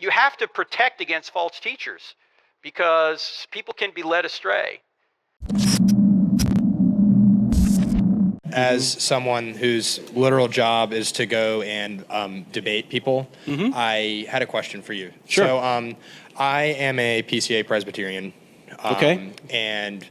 You have to protect against false teachers because people can be led astray. As someone whose literal job is to go and debate people, I had a question for you. Sure. So I am a PCA Presbyterian. Okay. And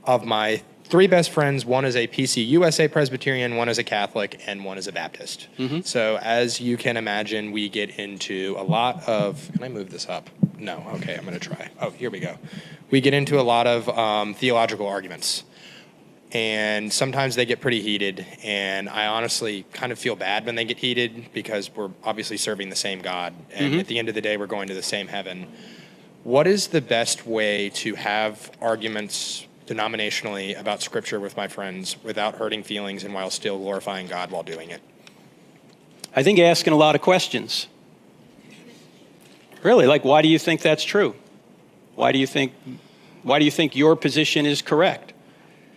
of my 3 best friends, one is a PC USA Presbyterian, one is a Catholic, and one is a Baptist. So as you can imagine, we get into a lot of, can I move this up? No, okay, I'm gonna try. Oh, here we go. We get into a lot of theological arguments. And sometimes they get pretty heated, and I honestly kind of feel bad when they get heated because we're obviously serving the same God, and at the end of the day, we're going to the same heaven. What is the best way to have arguments denominationally about Scripture with my friends without hurting feelings and while still glorifying God while doing it? I think you're asking a lot of questions. Really, like, why do you think that's true? Why do you think your position is correct?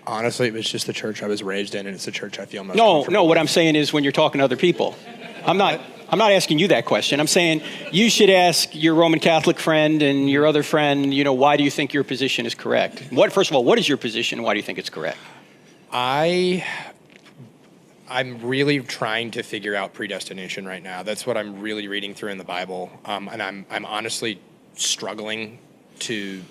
Honestly, it was just the church I was raised in, and it's the church I feel most comfortable No, what with. I'm saying is when you're talking to other people. I'm not asking you that question. I'm saying you should ask your Roman Catholic friend and your other friend, why do you think your position is correct? First of all, what is your position and why do you think it's correct? I'm really trying to figure out predestination right now. That's what I'm really reading through in the Bible, and I'm honestly struggling to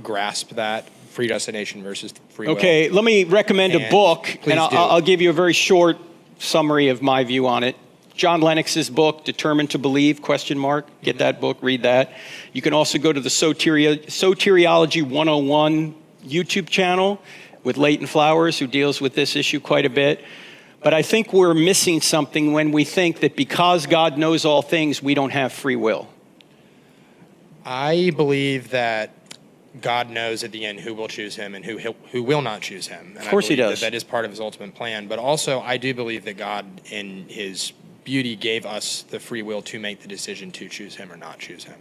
grasp that. Predestination versus free will. Okay, let me recommend a book, and I'll give you a very short summary of my view on it. John Lennox's book, Determined to Believe, ? Get that book, read that. You can also go to the Soteriology 101 YouTube channel with Leighton Flowers, who deals with this issue quite a bit. But I think we're missing something when we think that because God knows all things, we don't have free will. I believe that God knows at the end who will choose him and who will not choose him. And of course he does. That is part of his ultimate plan. But also, I do believe that God, in his beauty, gave us the free will to make the decision to choose him or not choose him.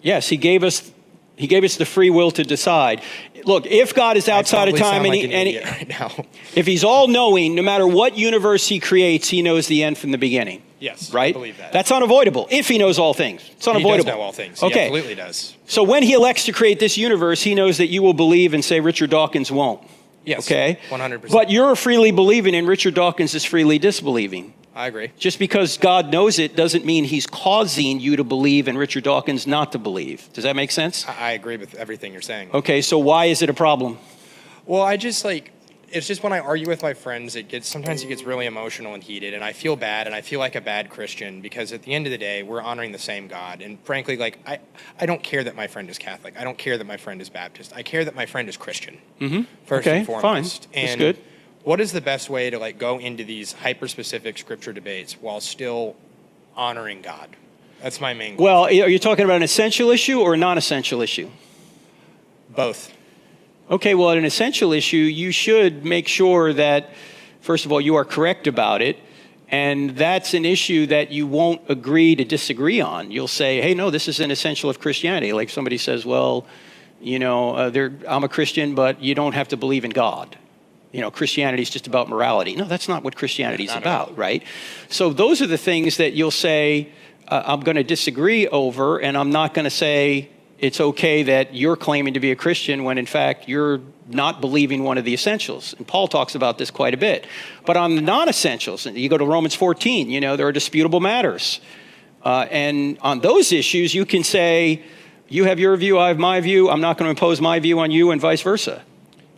Yes, he gave us the free will to decide. Look, if God is outside of time right now. If he's all-knowing, no matter what universe he creates, he knows the end from the beginning. Yes, right? I believe that. That's unavoidable, if he knows all things. It's unavoidable. He does know all things. He absolutely does. So when he elects to create this universe, he knows that you will believe and say Richard Dawkins won't. Yes, okay? 100%. But you're freely believing and Richard Dawkins is freely disbelieving. I agree. Just because God knows it doesn't mean he's causing you to believe and Richard Dawkins not to believe. Does that make sense? I agree with everything you're saying. Okay, so why is it a problem? Well, it's just when I argue with my friends, sometimes it gets really emotional and heated, and I feel bad, and I feel like a bad Christian, because at the end of the day, we're honoring the same God. And frankly, I don't care that my friend is Catholic. I don't care that my friend is Baptist. I care that my friend is Christian, first and foremost. Fine. That's good. What is the best way to go into these hyper-specific scripture debates while still honoring God? That's my main goal. Well, are you talking about an essential issue or a non-essential issue? Both. Okay, well, an essential issue, you should make sure that, first of all, you are correct about it, and that's an issue that you won't agree to disagree on. You'll say, hey, no, this is an essential of Christianity. Like somebody says, well, I'm a Christian, but you don't have to believe in God. Christianity is just about morality. No, that's not what Christianity is about, right? So those are the things that you'll say, I'm going to disagree over, and I'm not going to say it's okay that you're claiming to be a Christian when, in fact, you're not believing one of the essentials. And Paul talks about this quite a bit. But on the non-essentials, you go to Romans 14, there are disputable matters. And on those issues, you can say, you have your view, I have my view, I'm not going to impose my view on you, and vice versa.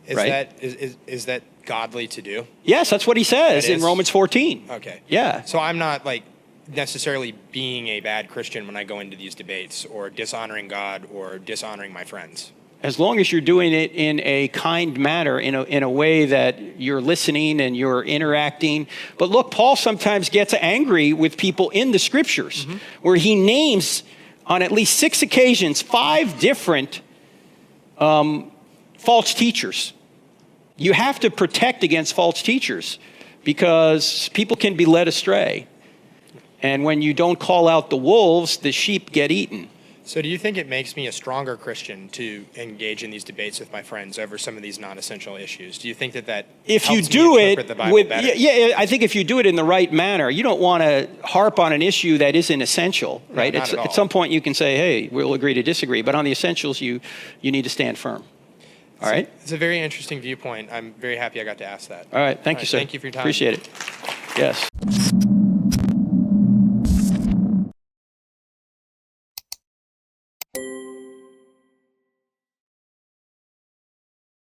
Is that godly to do? Yes, that's what he says in Romans 14. Okay. Yeah. So I'm not necessarily being a bad Christian when I go into these debates, or dishonoring God, or dishonoring my friends. As long as you're doing it in a kind manner, in a way that you're listening and you're interacting. But look, Paul sometimes gets angry with people in the scriptures, where he names on at least 6 occasions 5 different false teachers. You have to protect against false teachers because people can be led astray. And when you don't call out the wolves, the sheep get eaten. So do you think it makes me a stronger Christian to engage in these debates with my friends over some of these non-essential issues? Do you think that if you helps do me it interpret the Bible with, better? yeah, I think if you do it in the right manner, you don't want to harp on an issue that isn't essential, right? not at all. At some point you can say, hey, we'll agree to disagree, but on the essentials, you need to stand firm. All right? It's a very interesting viewpoint. I'm very happy I got to ask that. All right. Thank you, sir. Thank you for your time. Appreciate it. Yes.